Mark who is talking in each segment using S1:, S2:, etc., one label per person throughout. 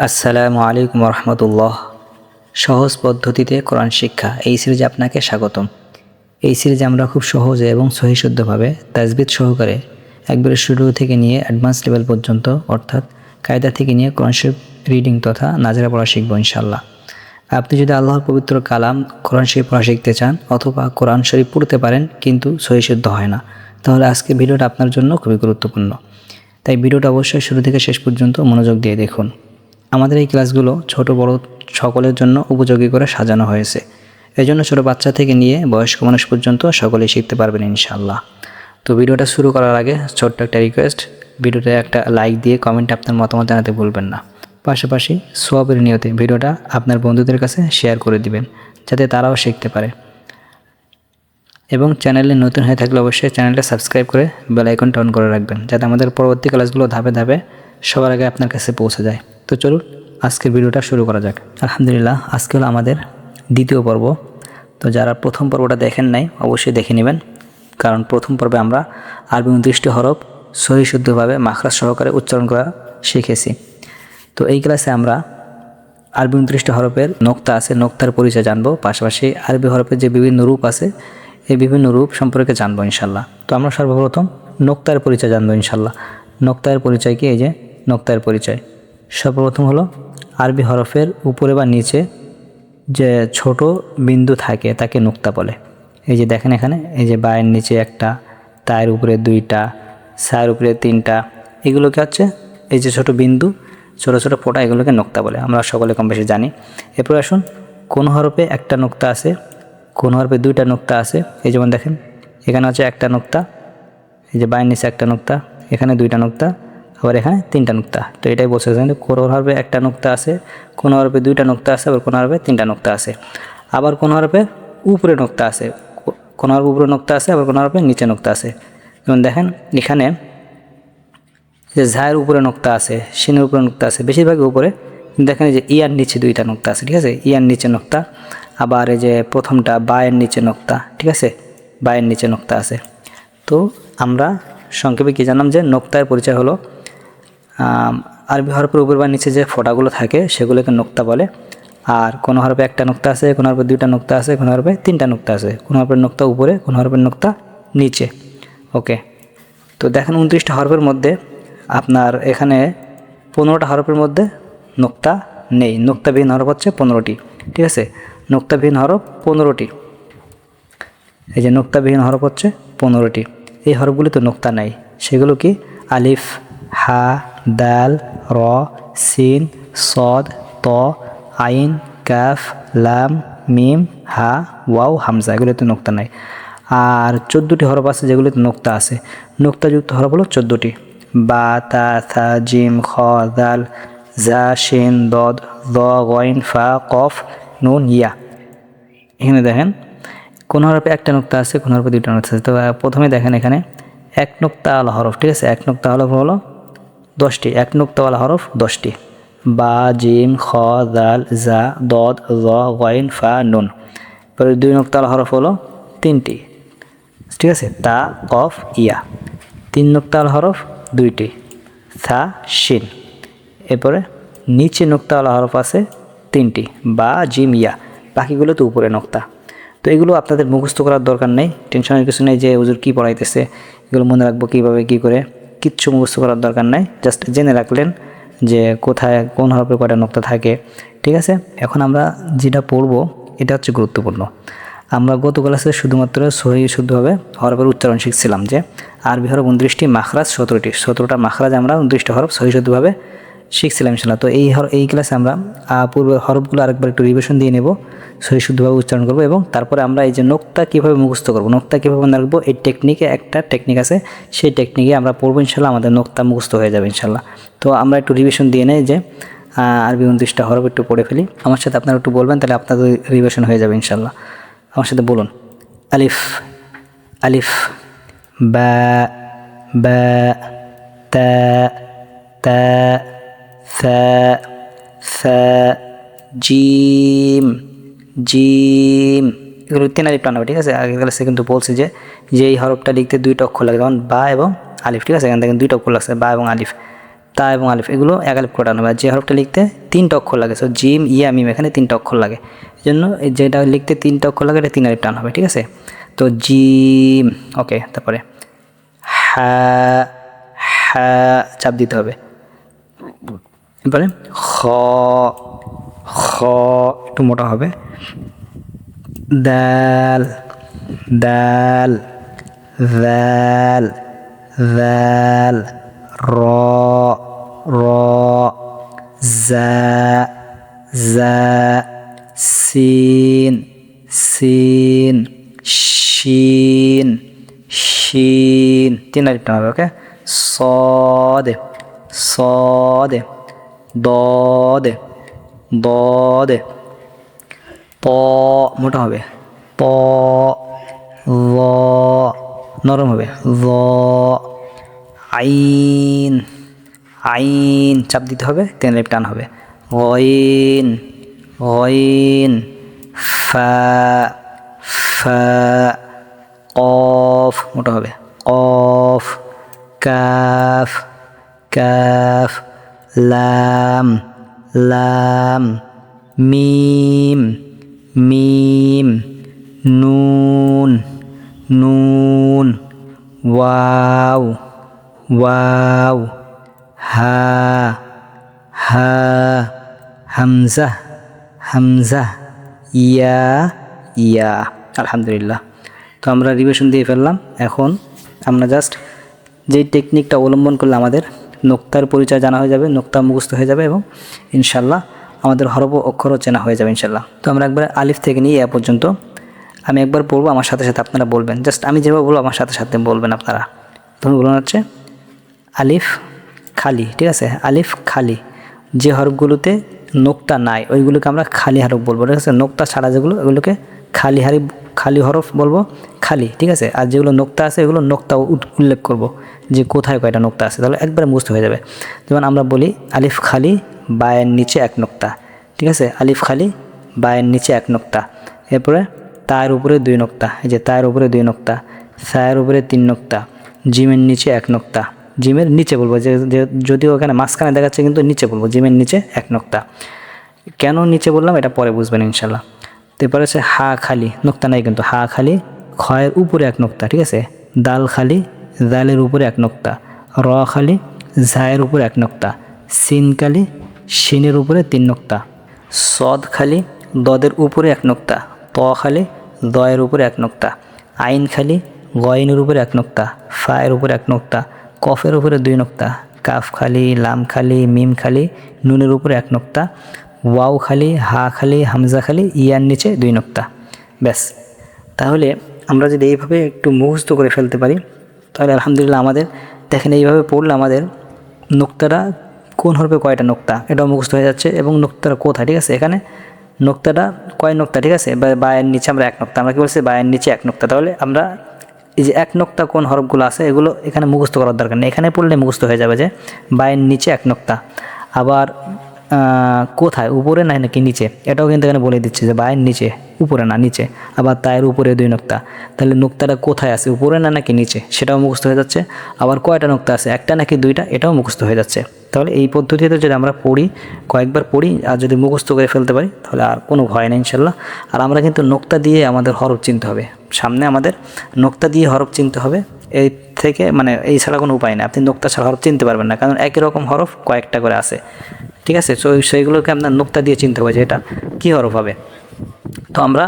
S1: আসসালামু আলাইকুম রহমতুল্লাহ। সহজ পদ্ধতিতে কোরআন শিক্ষা এই সিরিজে আপনাকে স্বাগতম। এই সিরিজে আমরা খুব সহজে এবং সহিশুদ্ধভাবে তাজবিদ সহকারে একবারে শুরু থেকে নিয়ে অ্যাডভান্স লেভেল পর্যন্ত অর্থাৎ কায়দা থেকে নিয়ে কোরআন শরীফ রিডিং তথা নাজরা পড়া শিখব ইনশাআল্লাহ। আপনি যদি আল্লাহর পবিত্র কালাম কোরআন শরীফ পড়া শিখতে চান অথবা কোরআন শরীফ পড়তে পারেন কিন্তু সহিশুদ্ধ হয় না, তাহলে আজকের ভিডিওটা আপনার জন্য খুবই গুরুত্বপূর্ণ। তাই ভিডিওটা অবশ্যই শুরু থেকে শেষ পর্যন্ত মনোযোগ দিয়ে দেখুন। আমাদের এই ক্লাসগুলো ছোট বড় সকলের জন্য উপযোগী করে সাজানো হয়েছে। এই জন্য ছোটো বাচ্চা থেকে নিয়ে বয়স্ক মানুষ পর্যন্ত সকলেই শিখতে পারবেন ইনশাআল্লাহ। তো ভিডিওটা শুরু করার আগে ছোট্ট একটা রিকোয়েস্ট, ভিডিওতে একটা লাইক দিয়ে কমেন্টে আপনার মতামত জানাতে ভুলবেন না। পাশাপাশি সওয়াবের নিয়তে ভিডিওটা আপনার বন্ধুদের কাছে শেয়ার করে দিবেন যাতে তারাও শিখতে পারে। এবং চ্যানেলে নতুন হয়ে থাকলে অবশ্যই চ্যানেলটা সাবস্ক্রাইব করে বেল আইকনটা অন করে রাখবেন যাতে আমাদের পরবর্তী ক্লাসগুলো ধাপে ধাপে সবার আগে আপনার কাছে পৌঁছে যায়। তো চলুন আজকের ভিডিওটা শুরু করা যাক। আলহামদুলিল্লাহ, আজকে হলো আমাদের দ্বিতীয় পর্ব। তো যারা প্রথম পর্বটা দেখেন নাই অবশ্যই দেখে নেবেন, কারণ প্রথম পর্বে আমরা আরবি 29টি হরফ সহিশুদ্ধভাবে মাখরাজ সহকারে উচ্চারণ করা শিখেছি। তো এই ক্লাসে আমরা আরবি 29টি হরফের নোক্তা আছে, নোক্তার পরিচয় জানবো। পাশাপাশি আরবি হরফের যে বিভিন্ন রূপ আছে এই বিভিন্ন রূপ সম্পর্কে জানবো ইনশাল্লাহ। তো আমরা সর্বপ্রথম নোক্তার পরিচয় জানবো ইনশাল্লাহ। নোক্তার পরিচয় কি? এই যে নোক্তার পরিচয়, সর্বপ্রথম হলো আরবি হরফের উপরে বা নিচে যে ছোট বিন্দু থাকে তাকে নোক্তা বলে। এই যে দেখেন এখানে, এই যে বায়ের নিচে একটা, তায়ের উপরে দুইটা, সায়ের উপরে তিনটা, এগুলোকে হচ্ছে এই যে ছোট বিন্দু, ছোট ছোট ফোঁটা, এগুলোকে নোক্তা বলে। আমরা সকলে কম বেশি জানি। এরপর আসুন, কোন হরফে একটা নোক্তা আছে, কোন হরফে দুইটা নোক্তা আছে। এই যেমন দেখেন এখানে হচ্ছে একটা নোক্তা, এই যে বায়ের নিচে একটা নোক্তা, এখানে দুইটা নোক্তা, আবার এখানে তিনটা নোক্তা। তো এটাই বলছে যে কোন হরফে একটা নোক্তা আছে, কোন হরফে দুইটা নোক্তা আছে, আবার কোন হরফে তিনটা নোক্তা আছে। আবার কোন হরফে উপরে নোক্তা আছে, কোন হরফে উপরে নোক্তা আছে, আবার কোন হরফে নিচে নোক্তা আছে। যেমন দেখেন এখানে যে ঝায়ের উপরে নোক্তা আছে, শিনের উপরে নোক্তা আছে, বেশিরভাগই উপরে। দেখেন যে ইয়ার নিচে দুইটা নোক্তা আছে, ঠিক আছে, ইয়ার নিচে নোক্তা। আবার এই যে প্রথমটা বায়ের নিচে নোক্তা, ঠিক আছে, বায়ের নিচে নোক্তা আছে। তো আমরা সংক্ষেপে কী জানলাম যে নোক্তার পরিচয় হলো আরবি হরফের উপর বা নিচে যে ফোঁটাগুলো থাকে সেগুলোকে নোক্তা বলে। আর কোনো হরফে একটা নোক্তা আছে, কোনো হরফে দুইটা নোক্তা আছে, কোনো হরফে তিনটা নোক্তা আছে, কোনো হরফের নোক্তা উপরে, কোনো হরফের নোক্তা নিচে। ওকে, তো দেখেন 29টা হরফের মধ্যে আপনার এখানে 15টা হরফের মধ্যে নোক্তা নেই। নোক্তাবিহীন হরফ হচ্ছে 15টি, ঠিক আছে, নোক্তাবিহীন হরফ 15টি। এই যে নোক্তাবিহীন হরফ হচ্ছে 15টি। এই হরফগুলিতে নোক্তা নাই, সেগুলো কি? আলিফ, হা, দাল, র, সিন, সদ, ত, আইন, কাফ, লাম, মিম, হা, ওয়াও, হামজা, এগুলোতে নোক্তা নাই। আর 14টি হরফ আছে যেগুলিতে নোক্তা আছে। নোক্তাযুক্ত হরফ হলো 14টি। বা, তা, থা, জিম, খ, দাল, জা, শিন, দদ, দ, গইন, ফা, কফ, নুন, ইয়া। এখানে দেখেন কোন হরফে একটা নোক্তা আছে, কোন হরফে দুইটা নোক্তা আছে। তো প্রথমে দেখেন এখানে এক নোক্তাওয়ালা হরফ, ঠিক আছে, এক নোক্তা হরফ হলো 10টি, এক নোক্তাওয়ালা হরফ 10টি। বা, জিম, খ, দাল, জা, দদ, জ, গইন, ফা, নুন। এরপরে দুই নোক্তাওয়ালা হরফ হলো 3টি, ঠিক আছে, তা, কফ, ইয়া। তিন নোক্তাওয়ালা হরফ 2টি, থা, শিন। এরপরে নিচে নোক্তাওয়ালা হরফ আছে 3টি, বা, জিম, ইয়া। বাকিগুলো তো উপরে নোক্তা। তো এগুলো আপনাদের মুখস্থ করার দরকার নেই, টেনশনের কিছু নেই যে হুজুর কী পড়াইতেছে, এগুলো মনে রাখবো কীভাবে কী করে, কিচ্ছু মুখস্থ করার দরকার নাই। জাস্ট জেনে রাখলেন যে কোথায় কোন হরফে কয়টা নোক্তা থাকে, ঠিক আছে। এখন আমরা যেটা পড়বো এটা হচ্ছে গুরুত্বপূর্ণ। আমরা গত ক্লাসে শুধুমাত্র সহি শুদ্ধভাবে হরফের উচ্চারণ শিখছিলাম যে আরবি হরফ 29টি, মাখরাজ 17টা মাখরাজ আমরা 29টা হরফ সহি শুদ্ধভাবে শিখছিলাম ইনশাআল্লাহ। তো এই ক্লাসে আমরা পূর্বের হরফগুলো আরেকবার একটু রিভিশন দিয়ে নেব, সহি শুদ্ধভাবে উচ্চারণ করব এবং তারপরে আমরা এই যে নোক্তা কীভাবে মুখস্থ করব, নোক্তা কীভাবে মনে রাখবো, এই টেকনিকে একটা টেকনিক আছে, সেই টেকনিকে আমরা পড়বো ইনশাআল্লাহ। আমাদের নোক্তা মুখস্থ হয়ে যাবে ইনশাআল্লাহ। তো আমরা একটু রিভিশন দিয়ে নেই যে আরবি 29টা হরফ একটু পড়ে ফেলি। আমার সাথে আপনারা একটু বলবেন, তাহলে আপনাদের রিভিশন হয়ে যাবে ইনশাআল্লাহ। আমার সাথে বলুন। আলিফ, আলিফ, বা, বা, তা, তা, থা, থা, জিম, জিম। এগুলো 3 আলিফ টানা হবে, ঠিক আছে। আগের ক্লাসে কিন্তু বলছি যে এই হরফটা লিখতে 2টা অক্ষর লাগে, যেমন বা এবং আলিফ, ঠিক আছে। এখান থেকে 2টা অক্ষর লাগছে, বা এবং আলিফ। তা এবং আলিফ এগুলো এক আলিফ করে টানতে হবে। আর যে হরফটা লিখতে 3টা অক্ষর লাগে, সো জিম ইয়া মিম এখানে 3টা অক্ষর লাগে, এই জন্য যেটা লিখতে 3টা অক্ষর লাগে এটা 3 আলিফ টান হবে, ঠিক আছে। তো জিম, ওকে। তারপরে হা, হা চাপ দিতে হবে। এরপরে খ, খ একটু মোটা হবে। দাল, দাল, দাল, দাল, র, র, জা, জা, সিন, সিন, শিন, শিন 3 আলিফ টান হবে, ওকে। সদ, সদ, দদ, দদ, প মোটা হবে, প, ল নরম হবে, ল, আইন, আইন চাপ দিতে হবে, 3 আলিফ টান হবে। গইন, গইন, ফা, ফা, কফ মোটা হবে, কফ, কাফ, কাফ, লাম, লাম, মিম, মিম, নুন, নুন, ওয়াও, ওয়াও, হা, হা, হামজা, হামজা, ইয়া, ইয়া। আলহামদুলিল্লাহ, তো আমরা রিভিশন দিয়ে ফেললাম। এখন আমরা জাস্ট যেই টেকনিকটা অবলম্বন করলে আমাদের নোক্তার পরিচয় জানা হয়ে যাবে, নোক্তা মুখস্থ হয়ে যাবে এবং ইনশাল্লাহ আমাদের হরফ ও অক্ষরও চেনা হয়ে যাবে ইনশাল্লাহ। তো আমরা একবার আলিফ থেকে নিয়ে ইয়া পর্যন্ত আমি একবার পড়বো, আমার সাথে সাথে আপনারা বলবেন। জাস্ট আমি যেভাবে বলবো আমার সাথে সাথে বলবেন আপনারা। তখন বলুন হচ্ছে আলিফ খালি, ঠিক আছে। আলিফ খালি, যে হরফগুলোতে নোক্তা নাই ওইগুলোকে আমরা খালি হরফ বলবো, ঠিক আছে। নোক্তা ছাড়া যেগুলো ওগুলোকে খালি খালি হরফ বলবো, খালি, ঠিক আছে। আর যেগুলো নোক্তা আছে এগুলো নোক্তা উল্লেখ করব যে কোথায় কয়টা নোক্তা আছে, তাহলে একবারে মুখস্থ হয়ে যাবে। যেমন আমরা বলি আলিফ খালি বায়ের নিচে 1 নোক্তা, ঠিক আছে। আলিফ খালি বায়ের নিচে 1 নোক্তা, এরপরে তার উপরে 2 নোক্তা, এই যে তার উপরে 2 নোক্তা, সায়ের উপরে 3 নোক্তা, জিমের নিচে 1 নোক্তা, জিমের নিচে বলবো, যে যদিও ওখানে মাঝখানে দেখাচ্ছে কিন্তু নিচে বলবো, জিমের নিচে 1 নোক্তা। কেন নিচে বললাম এটা পরে বুঝবেন ইনশাল্লাহ। তারপরে আছে হা খালি, নোক্তা নাই কিন্তু, হা খালি খয়ের উপরে 1 নোক্তা, ঠিক আছে। দাল খালি দালের উপরে 1 নোক্তা, র খালি ঝায়ের উপরে 1 নোক্তা, সিন খালি শিনের উপরে 3 নোক্তা, সদ খালি দদের উপরে 1 নোক্তা, ত খালি দয়ের উপরে 1 নোক্তা, আইন খালি গয়নের উপরে 1 নোক্তা, ফায়ের উপরে 1 নোক্তা, কফের উপরে 2 নোক্তা, কাফ খালি লাম খালি মিম খালি নুনের উপরে 1 নোক্তা, ওয়াও খালি হা খালি হামজা খালি ইয়ার নিচে 2 নোক্তা। ব্যাস, তাহলে আমরা যদি এইভাবে একটু মুখস্থ করে ফেলতে পারি তাহলে আলহামদুলিল্লাহ আমাদের দেখেন এইভাবে পড়লে আমাদের নোক্তাটা কোন হরফে কয়টা নোক্তা এটাও মুখস্থ হয়ে যাচ্ছে, এবং নোক্তাটা কোথায়, ঠিক আছে। এখানে নোক্তাটা কয় নোক্তা, ঠিক আছে। বায়ের নিচে আমরা 1 নোক্তা, আমরা কি বলছি বায়ের নিচে 1 নোক্তা, তাহলে আমরা এই যে 1 নোক্তা কোন হরফগুলো আছে এগুলো এখানে মুখস্থ করার দরকার নেই, এখানে পড়লে মুখস্থ হয়ে যাবে যে বায়ের নিচে 1 নোক্তা। আবার কোথায়, উপরে নাই নাকি নিচে, এটাও কিন্তু এখানে বলে দিচ্ছে যে বায়ের নিচে, উপরে না নিচে। আবার তায়ের উপরে 2 নোক্তা, তাহলে নোক্তাটা কোথায় আছে, উপরে না নাকি নিচে, সেটাও মুখস্থ হয়ে যাচ্ছে। আবার কয়টা নোক্তা আছে, 1টা নাকি 2টা, এটাও মুখস্থ হয়ে যাচ্ছে। তাহলে এই পদ্ধতিতে যদি আমরা পড়ি, কয়েকবার পড়ি আর যদি মুখস্থ করে ফেলতে পারি তাহলে আর কোনো ভয় নেই ইনশাল্লাহ। আর আমরা কিন্তু নোক্তা দিয়ে আমাদের হরফ চিনতে হবে, সামনে আমাদের নোক্তা দিয়ে হরফ চিনতে হবে। এই থেকে মানে এই ছাড়া কোনো উপায় নেই, আপনি নোক্তা ছাড়া হরফ চিনতে পারবেন না, কারণ একই রকম হরফ কয়েকটা করে আছে, ঠিক আছে। তো সেইগুলোকে আপনার নোক্তা দিয়ে চিনতে হবে যে এটা কী হরফ হবে। তো আমরা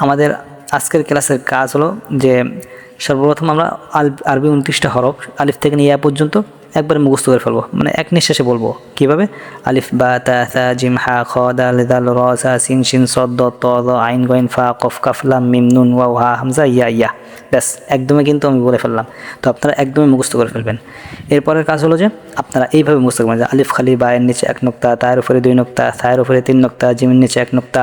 S1: আমাদের আজকের ক্লাসের কাজ হলো যে সর্বপ্রথম আমরা আরবি 29টা হরফ আলিফ থেকে নিয়ে ইয়া পর্যন্ত একবারে মুখস্থ করে ফেলবো, মানে এক নিঃশ্বাসে বলবো। কীভাবে? আলিফ বা তা সা জিম হা খ দাল দাল র সা সিন শিন সদ দ ত দ আইন গইন ফা কফ কাফ লাম মিম নুন ওয়াও হা হামজা ইয়া ইয়া। ব্যাস, একদমই কিন্তু আমি বলে ফেললাম। তো আপনারা একদমই মুখস্থ করে ফেলবেন। এরপরের কাজ হলো যে আপনারা এইভাবে মুখস্থ করবেন যে আলিফ খালি বায়ের নিচে 1 নোক্তা, তায়ের উপরে 2 নোক্তা, সায়ের উপরে 3 নোক্তা, জিমের নিচে 1 নোক্তা,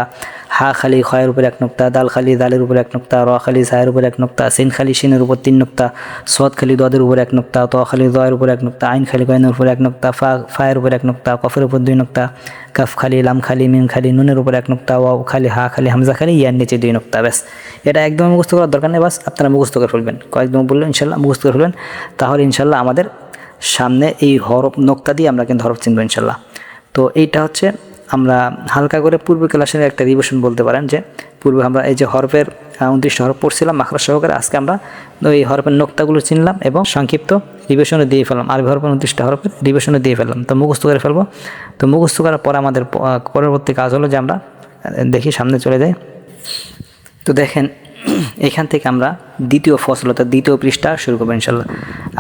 S1: হা খালি খয়ের উপরে 1 নোক্তা, দাল খালি দালের উপরে 1 নোক্তা, র খালি সায়ের উপরে 1 নোক্তা, সিন খালি শিনের উপর 3 নোক্তা, সদ খালি দদের উপরে 1 নোক্তা, ত খালি দয়ের উপরে 1 নোক্তা, আইন খালি গয়নের উপরে 1 নোক্তা, ফায়ের উপরে 1 নোক্তা, কফের উপর 2 নোক্তা, কাফ খালি লাম খালি মিম খালি নুনের উপরে 1 নোক্তা, ওয়াও খালি হা খালি হামজা খালি ইয়ার নিচে 2 নোক্তা। ব্যাস, এটা একদম মুখস্থ করার দরকার নেই, বাস আপনারা মুখস্থ করে ফেলবেন। কয়েকদম বললেন ইনশাল্লাহ মুখস্থ করে ফেলবেন, তাহলে ইনশাল্লাহ আমাদের সামনে এই হরফ নোক্তা দিয়ে আমরা কিন্তু হরফ চিনব ইনশাল্লাহ। তো এইটা হচ্ছে আমরা হালকা করে পূর্ব ক্লাসের একটা রিভিশন বলতে পারেন, যে পূর্বে আমরা এই যে হরফের 29টা হরফ পড়ছিলাম মাখরাজ সহকারে, আজকে আমরা ওই হরফের নোক্তাগুলো চিনলাম এবং সংক্ষিপ্ত রিভিশনে দিয়ে ফেললাম। আরবি হরফের 29টা হরফের রিভিশনে দিয়ে ফেললাম, তো মুখস্থ করে ফেলবো। তো মুখস্থ করার পর আমাদের পরবর্তী কাজ হলো যে আমরা দেখি সামনে চলে যাই। তো দেখেন এখান থেকে আমরা দ্বিতীয় ফসল অর্থাৎ দ্বিতীয় পৃষ্ঠা শুরু করবো ইনশাল্লাহ।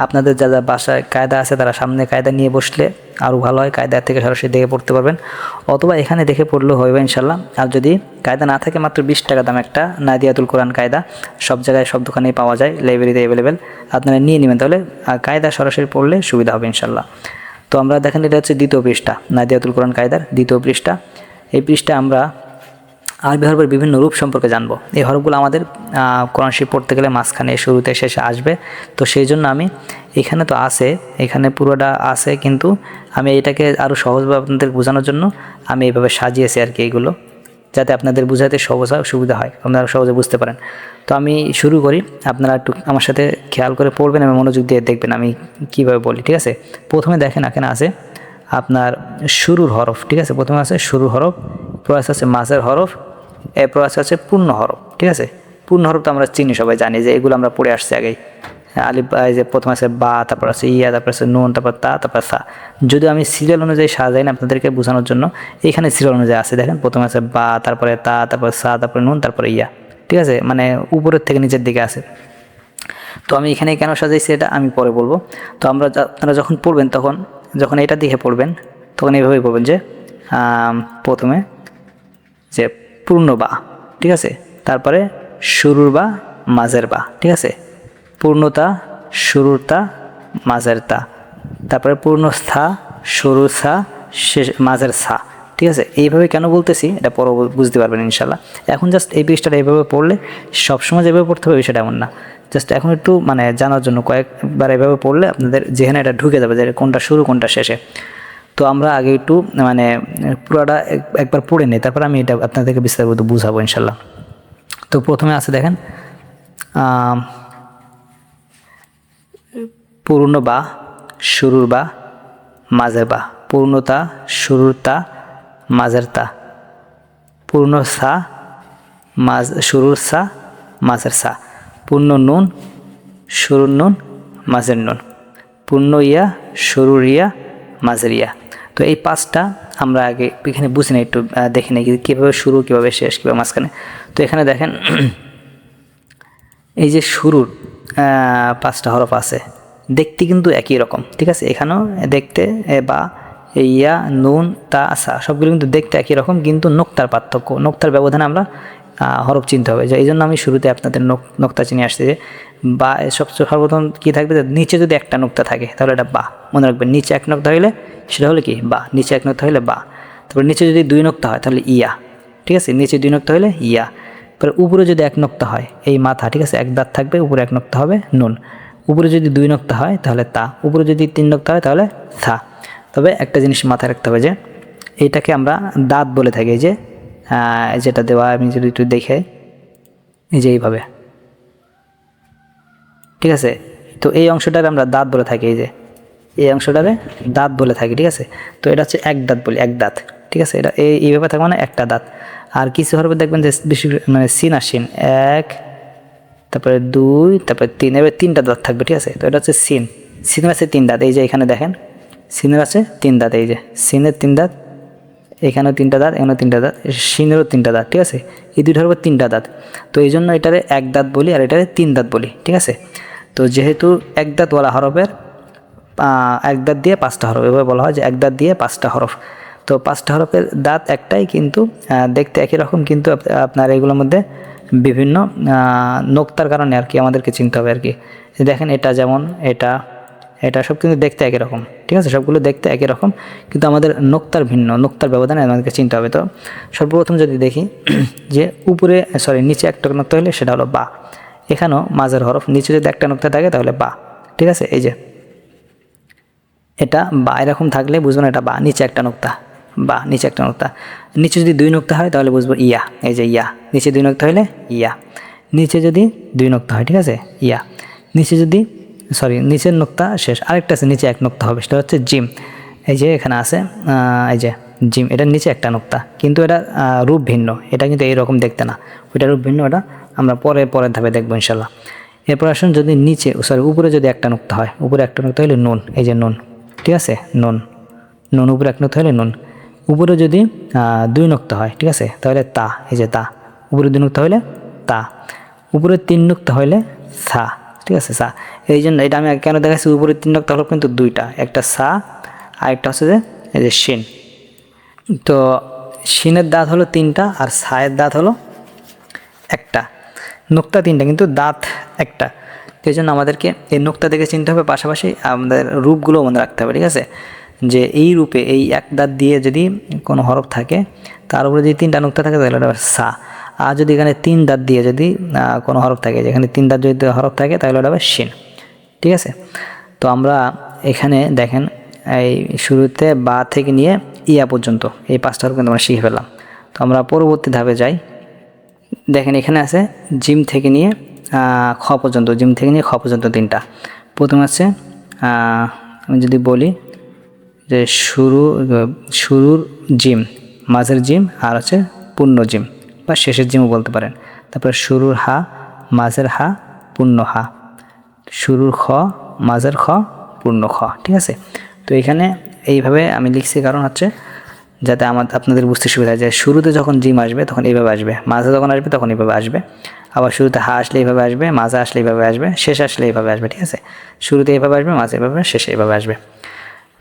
S1: আপনাদের যা যা বাসায় কায়দা আছে তারা সামনে কায়দা নিয়ে বসলে আরও ভালো হয়, কায়দা থেকে সরাসরি দেখে পড়তে পারবেন, অথবা এখানে দেখে পড়লেও হবে ইনশাল্লাহ। আর যদি কায়দা না থাকে মাত্র 20 টাকা দাম একটা নাদিয়াতুল কোরআন কায়দা, সব জায়গায় সব দোকানেই পাওয়া যায়, লাইব্রেরিতে অ্যাভেলেবেল, আপনারা নিয়ে নেবেন, তাহলে কায়দা সরাসরি পড়লে সুবিধা হবে ইনশাল্লাহ। তো আমরা দেখেন এটা হচ্ছে দ্বিতীয় পৃষ্ঠা, নাদিয়াতুল কোরআন কায়দার দ্বিতীয় পৃষ্ঠা। এই পৃষ্ঠা আমরা আরবি হরফের বিভিন্ন রূপ সম্পর্কে জানবো। এই হরফগুলো আমাদের কোরআন শরীফ পড়তে গেলে মাঝখানে শুরুতে শেষে আসবে, তো সেই জন্য আমি এখানে তো আছে, এখানে পুরোটা আছে, কিন্তু আমি এটাকে আরও সহজভাবে আপনাদের বোঝানোর জন্য আমি এইভাবে সাজিয়েছি আর কি, এইগুলো যাতে আপনাদের বোঝাতে সহজ হয়, সুবিধা হয়, আপনারা সহজে বুঝতে পারেন। তো আমি শুরু করি, আপনারা একটু আমার সাথে খেয়াল করে পড়বেন এবং মনোযোগ দিয়ে দেখবেন আমি কীভাবে বলি, ঠিক আছে। প্রথমে দেখেন এখানে আছে আপনার শুরুর হরফ, ঠিক আছে। প্রথমে আছে শুরুর হরফ, এরপর আছে মাঝের হরফ, এরপর আছে পূর্ণ হরফ, ঠিক আছে। পূর্ণ হরফ তো আমরা চিনি, সবাই জানি যে এগুলো আমরা পড়ে আসছি আগেই। আলিফ, এই যে প্রথমে আছে বা, তারপর আছে ইয়া, তারপর আছে নুন, তারপর তা, তারপর সা। যদি আমি সিরিয়াল অনুযায়ী সাজাই না আপনাদেরকে বোঝানোর জন্য, এইখানে সিরিয়াল অনুযায়ী আছে, দেখেন প্রথমে আছে বা, তারপরে তা, তারপর সা, তারপরে নুন, তারপরে ইয়া, ঠিক আছে, মানে উপরের থেকে নিচের দিকে আছে। তো আমি এখানে কেন সাজাইছি এটা আমি পরে বলবো। তো আপনারা যখন পড়বেন যখন এটা দেখে পড়বেন তখন এইভাবেই পড়বেন যে প্রথমে যে পূর্ণ বা, ঠিক আছে, তারপরে শুরুর বা, মাঝের বা, ঠিক আছে, পূর্ণতা, শুরুর তা, মাঝের তা, তারপরে পূর্ণ স্থা, শুরুর সা, শেষ মাঝের সা, ঠিক আছে। এইভাবে কেন বলতেছি এটা পরে বুঝতে পারবেন ইনশাল্লাহ। এখন জাস্ট এই পৃষ্ঠাটা এইভাবে পড়লে সবসময় যেভাবে পড়তে হবে বিষয়টা এমন না, জাস্ট এখন একটু মানে জানার জন্য কয়েকবার এভাবে পড়লে আপনাদের যেখানে এটা ঢুকে যাবে যে কোনটা শুরু কোনটা শেষে। তো আমরা আগে একটু মানে পুরোটা একবার পড়ে নিই, তারপর আমি এটা আপনাদেরকে বিস্তারিত বুঝাবো ইনশাল্লাহ। তো প্রথমে আছে দেখেন পূর্ণ বা, শুরুর বা, মাঝের বা, পূর্ণতা, শুরুর তা, মাঝের তা, পূর্ণ সা, শুরুর সা, মাঝের সা, পূর্ণ নুন, শুরুর নুন, মাঝের নুন, পূর্ণ ইয়া, শুরুর ইয়া, মাঝের ইয়া। তো এই পাঁচটা আমরা আগে এখানে বুঝি না, একটু দেখি না কীভাবে শুরু, কীভাবে শেষ, কীভাবে মাঝখানে। তো এখানে দেখেন এই যে শুরুর 5টা হরফ আছে, দেখতে কিন্তু একই রকম, ঠিক আছে। এখানেও দেখতে বা, ইয়া, নুন, তা, সা সবগুলো কিন্তু দেখতে একই রকম, কিন্তু নোক্তার পার্থক্য, নোক্তার ব্যবধানে আমরা হরফ চিনতে হবে। যে এই জন্য আমি শুরুতে আপনাদের নোক্তা চিনে আসছি যে বা, সর্বপ্রথম কী থাকবে, নিচে যদি একটা নোক্তা থাকে তাহলে এটা বা, মনে রাখবেন। নিচে এক নোক্তা হইলে সেটা হলে কি বা, নিচে এক নোক্তা হইলে বা। তারপর নিচে যদি 2 নোক্তা হয় তাহলে ইয়া, ঠিক আছে, নিচে 2 নোক্তা হইলে ইয়া। তারপরে উপরে যদি 1 নোক্তা হয় এই মাথা, ঠিক আছে, 1 দাঁত থাকবে, উপরে 1 নোক্তা হবে নুন। উপরে যদি 2 নোক্তা হয় তাহলে তা, উপরে যদি 3 নোক্তা হয় তাহলে থা। তবে একটা জিনিস মাথায় রাখতে হবে যে এইটাকে আমরা দাঁত বলে থাকি, যে যেটা দেওয়া আমি যদি একটু দেখে এই যে এইভাবে, ঠিক আছে। তো এই অংশটারে আমরা দাঁত বলে থাকি, এই যে এই অংশটারে দাঁত বলে থাকি, ঠিক আছে। তো এটা হচ্ছে 1 দাঁত বলি, 1 দাঁত, ঠিক আছে। এটা এইভাবে থাকবে মানে একটা দাঁত। আর কিছু হরফে দেখবেন যে বেশি মানে সিন আসিন, 1, তারপরে 2, তারপরে 3, এবার 3টা দাঁত থাকবে, ঠিক আছে। তো এটা হচ্ছে সিন, সিনের আছে 3 দাঁত, এই যে এখানে দেখেন সিনের আছে 3 দাঁত, এই যে সিনের 3 দাঁত, এখানেও 3টা দাঁত, এখানেও 3টা দাঁত, সিনেরও 3টা দাঁত, ঠিক আছে। এই দুইটার উপর 3টা দাঁত, তো এই জন্য এটারে 1 দাঁত বলি আর এটারে 3 দাঁত বলি, ঠিক আছে। তো যেহেতু 1 দাঁতওয়ালা হরফের 1 দাঁত দিয়ে 5টা হরফ, এভাবে বলা হয় যে 1 দাঁত দিয়ে 5টা হরফ। তো 5টা হরফের দাঁত একটাই, কিন্তু দেখতে একই রকম, কিন্তু আপনার এগুলোর মধ্যে বিভিন্ন নোক্তার কারণে আর কি আমাদেরকে চিনতে হবে আর কি। দেখেন এটা যেমন এটা সব কিন্তু দেখতে একই রকম, ঠিক আছে, সবগুলো দেখতে একই রকম, কিন্তু আমাদের নোক্তার ভিন্ন, নোক্তার ব্যবধানে আমাদেরকে চিনতে হবে। তো সর্বপ্রথম যদি দেখি যে উপরে নিচে একটা নোক্তা হলে সেটা হলো বা। এখানেও মাঝের হরফ, নিচে যদি একটা নোক্তা থাকে তাহলে বা, ঠিক আছে। এই যে এটা বা এরকম থাকলে বুঝবো না এটা বা, নিচে একটা নোক্তা, বা নিচে একটা নোক্তা। নিচে যদি 2 নোক্তা হয় তাহলে বুঝবো ইয়া, এই যে ইয়া, নিচে 2 নোক্তা হলে ইয়া, নিচে যদি 2 নোক্তা হয়, ঠিক আছে, ইয়া। নিচে যদি সরি নিচের নোক্তা শেষ, আরেকটা আছে নিচে এক নোক্তা হবে, সেটা হচ্ছে জিম। এই যে এখানে আছে এই যে জিম, এটার নিচে একটা নোক্তা, কিন্তু এটা রূপ ভিন্ন, এটা কিন্তু এইরকম দেখতে না, ওইটা রূপ ভিন্ন, ওটা আমরা পরের ধাপে দেখবো ইনশাল্লাহ। এরপর আসুন যদি নিচে সরি উপরে যদি একটা নোক্তা হয়, উপরে একটা নোক্তা হলে নুন, এই যে নুন, ঠিক আছে নুন উপরে এক নোক্তা হলে নুন। উপরে যদি 2 নোক্তা হয়, ঠিক আছে, তাহলে তা, এই যে তা, উপরে 2 নোক্তা হলে তা, উপরে 3 নোক্তা হলে সা, ঠিক আছে সা। এই জন্য এটা আমি কেন দেখাচ্ছি, উপরে 3 নোক্তা হলো কিন্তু 2টা, একটা সা আর একটা হচ্ছে যে এই যে শিন। তো শিনের দাঁত হলো 3টা আর সায়ের দাঁত হলো একটা, নোক্তা 3টা কিন্তু দাঁত একটা। এই জন্য আমাদেরকে এই নোক্তা দেখে চিনতে হবে, পাশাপাশি আমাদের রূপগুলো মনে রাখতে হবে, ঠিক আছে, যে এই রূপে এই এক দাঁত দিয়ে যদি কোনো হরফ থাকে, তার উপরে যদি 3টা নোক্তা থাকে তাহলে ওটা সা। আর যদি এখানে 3 দাঁত দিয়ে যদি কোনো হরফ থাকে, যেখানে 3 দাঁত যদি হরফ থাকে তাহলে ওটা হবে শিন, ঠিক আছে। তো আমরা এখানে দেখেন এই শুরুতে বা থেকে নিয়ে ইয়া পর্যন্ত এই 5টা হরফ কিন্তু আমরা শিখে ফেললাম। তো আমরা পরবর্তী ধাপে যাই। দেখেন এখানে আছে জিম থেকে নিয়ে খ পর্যন্ত, জিম থেকে নিয়ে খ পর্যন্ত 3টা। প্রথম আছে আমি যদি বলি যে শুরুর জিম, মাঝের জিম আর হচ্ছে পূর্ণ জিম বা শেষের জিমও বলতে পারেন। তারপরে শুরুর হা, মাঝের হা, পূর্ণ হা, শুরুর খ, মাঝের খ, পূর্ণ খ, ঠিক আছে। তো এখানে এইভাবে আমি লিখছি, কারণ হচ্ছে যাতে আপনাদের বুঝতে সুবিধা হয় যে শুরুতে যখন জিম আসবে তখন এইভাবে আসবে, মাঝে যখন আসবে তখন এইভাবে আসবে, আবার শুরুতে হা আসলে এইভাবে আসবে, মাঝে আসলে এইভাবে আসবে, শেষে আসলে এইভাবে আসবে, ঠিক আছে। শুরুতে এইভাবে আসবে, মাঝে এইভাবে, শেষে এইভাবে আসবে।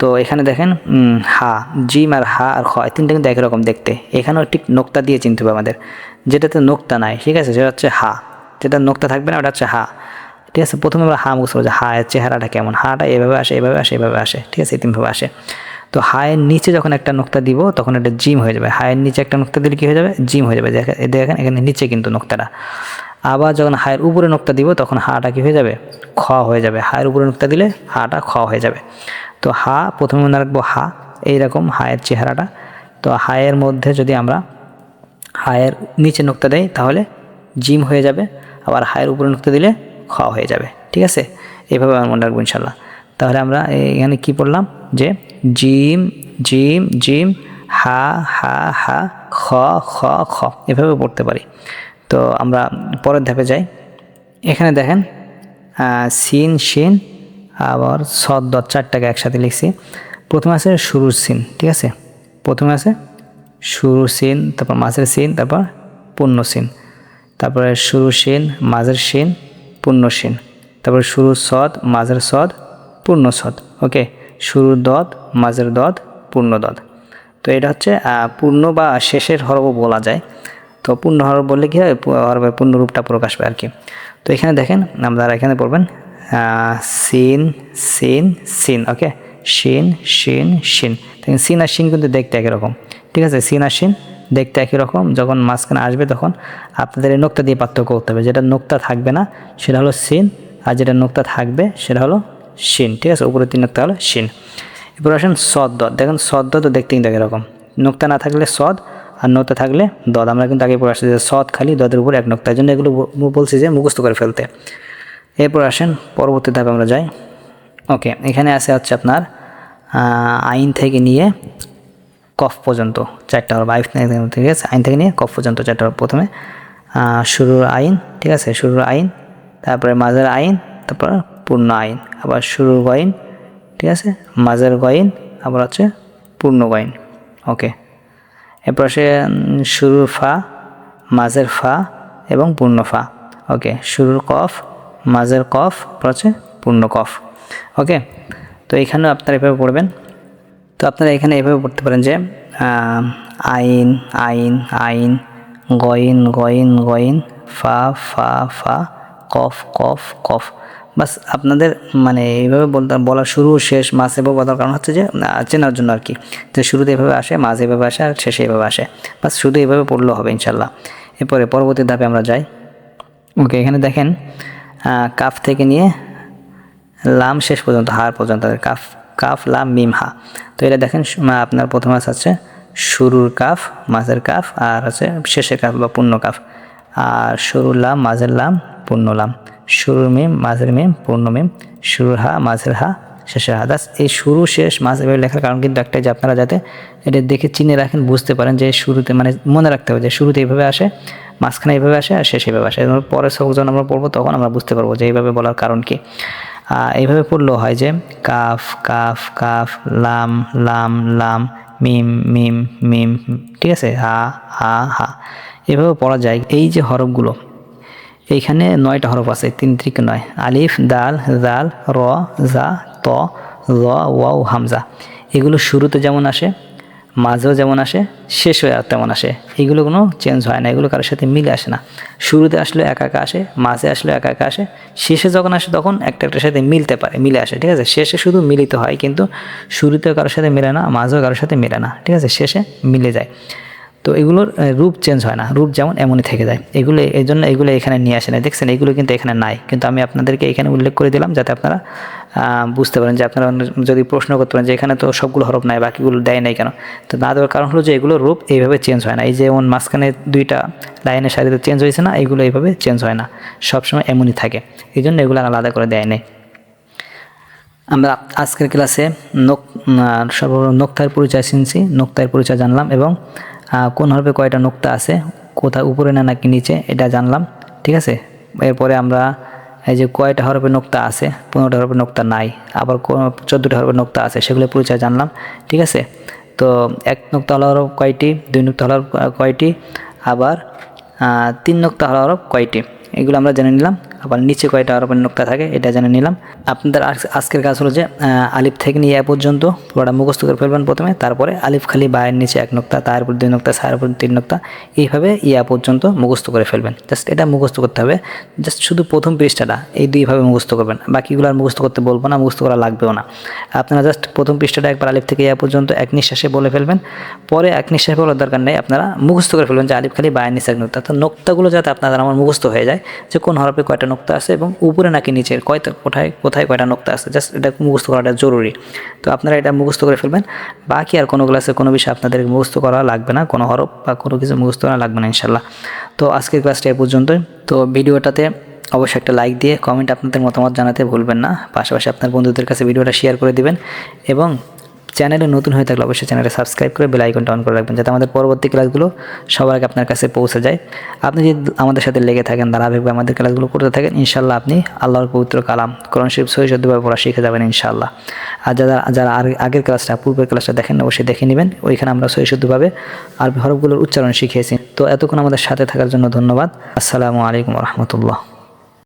S1: তো এখানে দেখেন হা, জিম আর হা আর খ, 3টা কিন্তু একই রকম দেখতে। এখানেও ঠিক নোক্তা দিয়ে চিনতে হবে আমাদের, যেটাতে নোক্তা নাই, ঠিক আছে, সেটা হচ্ছে হা, যেটা নোক্তা থাকবে না ওটা হচ্ছে হা, ঠিক আছে। প্রথমে আমরা হা বুঝতে পারবো যে হা এর চেহারাটা কেমন, হাটা এভাবে আসে, এভাবে আসে, এভাবে আসে, ঠিক আছে, 3ভাবে আসে। তো হায়ের নিচে যখন একটা নোক্তা দিব তখন এটা জিম হয়ে যাবে, হায়ের নিচে একটা নোক্তা দিলে কী হয়ে যাবে, জিম হয়ে যাবে। দেখেন এখানে নিচে কিন্তু নোক্তাটা। আবার যখন হায়ের উপরে নোক্তা দিব তখন হাটা কী হয়ে যাবে, খ হয়ে যাবে, হায়ের উপরে নোক্তা দিলে হাটা খ হয়ে যাবে। তো হা প্রথমে মনে রাখবো হা, এইরকম হায়ের চেহারাটা। তো হায়ের মধ্যে যদি আমরা হায়ের নিচে নোক্তা দেই তাহলে জিম হয়ে যাবে, আবার হায়ের উপরে নোক্তা দিলে খ হয়ে যাবে, ঠিক আছে। এইভাবে আমরা মনে রাখবো ইনশাল্লাহ। তাহলে আমরা এখানে কি পড়লাম যে জিম জিম জিম, হা হা হা, খ খ খ, এভাবে পড়তে পারি। তো আমরা পরের ধাপে যাই। এখানে দেখেন সিন শিন আবার সদ দত 4টাকে একসাথে লিখছি। প্রথমে আছে শুরুর সিন, ঠিক আছে, প্রথমে আছে শুরুর সিন, তারপর মাঝের সিন, তারপর পূর্ণ সিন, তারপরে শুরুর সিন, মাঝের সিন, পূর্ণ সিন, তারপর শুরুর সদ, মাঝের সদ, পূর্ণ সদ, ওকে, শুরুর দদ, মাঝের দদ, পূর্ণ দদ। তো এটা হচ্ছে পূর্ণ বা শেষের হরফ বলা যায়। তো পূর্ণ হরফ বললে কী হয়, হরফের পূর্ণ রূপটা প্রকাশ পায় আর কি। তো এখানে দেখেন আপনারা এখানে পড়বেন সিন সিন সিন, ওকে, শিন শিন শিন। দেখেন সিন আর শিন কিন্তু দেখতে একই রকম, ঠিক আছে, সিন আর শিন দেখতে একই রকম। যখন মাঝখানে আসবে তখন আপনাদের এই নোক্তা দিয়ে পার্থক্য করতে হবে, যেটা নোক্তা থাকবে না সেটা হলো সিন, আর যেটা নোক্তা থাকবে সেটা হলো শিন, ঠিক আছে, উপরে 3 নোক্তা হলো শিন। এরপর আসেন সদ দদ, দেখেন সদ দদ দেখতে কিন্তু একই রকম, নোক্তা না থাকলে সদ আর নোক্তা থাকলে দদ। আমরা কিন্তু আগে পড়ে আসছি যে সদ খালি, দদের উপর 1 নোক্তা, এই জন্য এগুলো বলছি যে মুখস্থ করে ফেলতে। এরপর আসেন পরবর্তী ধাপে আমরা যাই। ওকে, এখানে আছে হচ্ছে আপনার আইন থেকে নিয়ে কফ পর্যন্ত 4টা হরফ, ঠিক আছে, আইন থেকে নিয়ে কফ পর্যন্ত 4টা হরফ। প্রথমে শুরুর আইন, ঠিক আছে, শুরুর আইন, তারপরে মাঝের আইন, তারপর পূর্ণ আইন, আবার শুরুর গইন, ঠিক আছে, মাঝের গইন, আবার হচ্ছে পূর্ণ গইন, ওকে। এরপর আসে শুরুর ফা, মাঝের ফা এবং পূর্ণ ফা, ওকে, শুরুর কফ, মাঝের কফ, হচ্ছে পূর্ণ কফ, ওকে। তো এখানেও আপনারা এভাবে পড়বেন। তো আপনারা এখানে এভাবে পড়তে পারেন যে আইন আইন আইন, গইন গইন গইন, ফা ফা ফা, কফ কফ কফ। বাস আপনাদের মানে এইভাবে বলার শুরু শেষ মাঝ এভাবে বলার কারণ হচ্ছে যে চেনার জন্য আর কি, যে শুরুতে এভাবে আসে, মাঝে এভাবে আসে, আর শেষে এভাবে আসে, বাস শুধু এভাবে পড়লেও হবে ইনশাল্লাহ। এরপরে পরবর্তী ধাপে আমরা যাই। ওকে, এখানে দেখেন কাফ থেকে নিয়ে লাম শেষ পর্যন্ত, হার পর্যন্ত, কাফ কাফ লাম মিম হা। তো এটা দেখেন আপনার প্রথমে আছে শুরুর কাফ, মাঝের কাফ, আর আছে শেষের কাফ বা পূর্ণ কাফ, আর শুরুর লাম, মাঝের লাম, পূর্ণ লাম, শুরুর মিম, মাঝের মিম, পূর্ণ মিম, শুরুর হা, মাঝের হা, শেষের হা। দাস এই শুরু শেষ মাঝ এভাবে লেখার কারণ কিন্তু একটাই, যে আপনারা যাতে এটা দেখে চিনে রাখেন, বুঝতে পারেন যে শুরুতে মানে মনে রাখতে হবে যে শুরুতে এইভাবে আসে, মাঝখানে এইভাবে আসে আর শেষ এইভাবে আসে। পরের সবক যখন আমরা পড়বো তখন আমরা বুঝতে পারবো যে এইভাবে বলার কারণ কি। এইভাবে পড়লেও হয় যে কাফ কাফ কাফ, লাম লাম লাম, মিম মিম মিম, ঠিক আছে, হা হা হা, এভাবে পড়া যায়। এই যে হরফগুলো, এইখানে 9টা হরফ আছে, 3 3 9, আলিফ দাল জাল র জা ত ল ওয়াও হামজা। এগুলো শুরুতে যেমন আসে, মাঝেও যেমন আসে, শেষ হয়ে তেমন আসে। এগুলো কোনো চেঞ্জ হয় না, এগুলো কারোর সাথে মিলে আসে না। শুরুতে আসলে একা একা আসে, মাঝে আসলে একা একা আসে, শেষে যখন আসে তখন একটা একটার সাথে মিলতে পারে, মিলে আসে, ঠিক আছে। শেষে শুধু মিলিত হয়, কিন্তু শুরুতেও কারোর সাথে মিলে না, মাঝেও কারোর সাথে মিলে না, ঠিক আছে, শেষে মিলে যায়। তো এগুলোর রূপ চেঞ্জ হয় না, রূপ যেমন এমনই থেকে যায়। এগুলো এই জন্য এগুলো এখানে নিয়ে আসে না, দেখছেন এগুলো কিন্তু এখানে নাই, কিন্তু আমি আপনাদেরকে এখানে উল্লেখ করে দিলাম যাতে আপনারা বুঝতে পারেন। যে আপনারা যদি প্রশ্ন করতে পারেন যে এখানে তো সবগুলো হরফ নাই, বাকিগুলো দেয় নাই কেন, তো না দেওয়ার কারণ হলো যে এগুলোর রূপ এইভাবে চেঞ্জ হয় না। এই যেমন মাঝখানে 2টা লাইনের সাথে চেঞ্জ হয়েছে না, এইগুলো এইভাবে চেঞ্জ হয় না, সবসময় এমনই থাকে, এই জন্য এগুলো আলাদা করে দেয় নাই। আমরা আজকের ক্লাসে নোক্তার পরিচয় শুনছি, নোক্তার পরিচয় জানলাম, এবং কোন হরফে কয়টা নোক্তা আছে, কোথায় উপরে না নাকি নিচে, এটা জানলাম, ঠিক আছে। এরপরে আমরা এই যে কয়টা হরফে নোক্তা আছে, 15টা হরফে নোক্তা নাই, আবার 14টা হরফে নোক্তা আছে, সেগুলোর পরিচয় জানলাম, ঠিক আছে। তো 1 নোক্তা হলো হরফ কয়টি, 2 নোক্তা হলো কয়টি, আবার 3 নোক্তা হলো হরফ কয়টি, এগুলো আমরা জেনে নিলাম। আবার নিচে কয়টা হরফের নোক্তা থাকে এটা জেনে নিলাম। আপনাদের আজকের কাজ হলো যে আলিফ থেকে নিয়ে পর্যন্ত পুরোটা মুখস্থ করে ফেলবেন প্রথমে, তারপরে আলিফ খালি বায়ের নিচে 1 নোক্তা, তারপর 2 নোক্তা, তারপর 3 নোক্তা, এইভাবে পর্যন্ত মুখস্থ করে ফেলবেন। জাস্ট এটা মুখস্থ করতে হবে, জাস্ট শুধু প্রথম পৃষ্ঠাটা এই 2ভাবে মুখস্থ করবেন, বাকিগুলো আর মুখস্থ করতে বলবো না, মুখস্থ করা লাগবেও না। আপনারা জাস্ট প্রথম পৃষ্ঠাটা একবার আলিফ থেকে পর্যন্ত এক নিঃশ্বাসে বলে ফেলবেন, পরে এক নিঃশ্বাসে বলার দরকার নেই, আপনারা মুখস্থ করে ফেলবেন যে আলিফ খালি বায়ের নিচে 1 নোক্তা। তো নোক্তাগুলো যাতে আপনাদের আমার মুখস্থ হয়ে যায়, যে কোন হরফে কয়টা নোক্তা আছে এবং উপরে নাকি নিচের কোথায় কোথায় কয়টা নোক্তা আছে, জাস্ট এটা মুখস্থ করাটা জরুরি। তো আপনারা এটা মুখস্থ করে ফেলবেন, বাকি আর কোনো ক্লাসে কোনো বিষয় আপনাদের মুখস্থ করা লাগবে না, কোনো হরফ বা কোনো কিছু মুখস্থ করা লাগবে না ইনশাল্লাহ। তো আজকের ক্লাসটা এই পর্যন্তই। তো ভিডিওটাতে অবশ্যই একটা লাইক দিয়ে কমেন্ট আপনাদের মতামত জানাতে ভুলবেন না, পাশাপাশি আপনার বন্ধুদের কাছে ভিডিওটা শেয়ার করে দিবেন, এবং চ্যানেলে নতুন হয়ে থাকলে অবশ্যই চ্যানেলটা সাবস্ক্রাইব করে বেল আইকনটা অন করে রাখবেন, যাতে আমাদের পরবর্তী ক্লাসগুলো সবার আগে আপনার কাছে পৌঁছে যায়। আপনি যদি আমাদের সাথে লেগে থাকেন, ধারাবাহিকভাবে আমাদের ক্লাসগুলো করতে থাকেন, ইনশাল্লাহ আপনি আল্লাহর পবিত্র কালাম কোরআন শরীফ সহি শুদ্ধভাবে পড়া শিখে যাবেন ইনশাল্লাহ। আর যারা আগের ক্লাসটা, পূর্বের ক্লাসটা দেখেন, অবশ্যই দেখে নেবেন, ওইখানে আমরা সহি শুদ্ধভাবে আরবি হরফগুলোর উচ্চারণ শিখিয়েছি। তো এতক্ষণ আমাদের সাথে থাকার জন্য ধন্যবাদ। আসসালামু আলাইকুম রহমতুল্লাহ।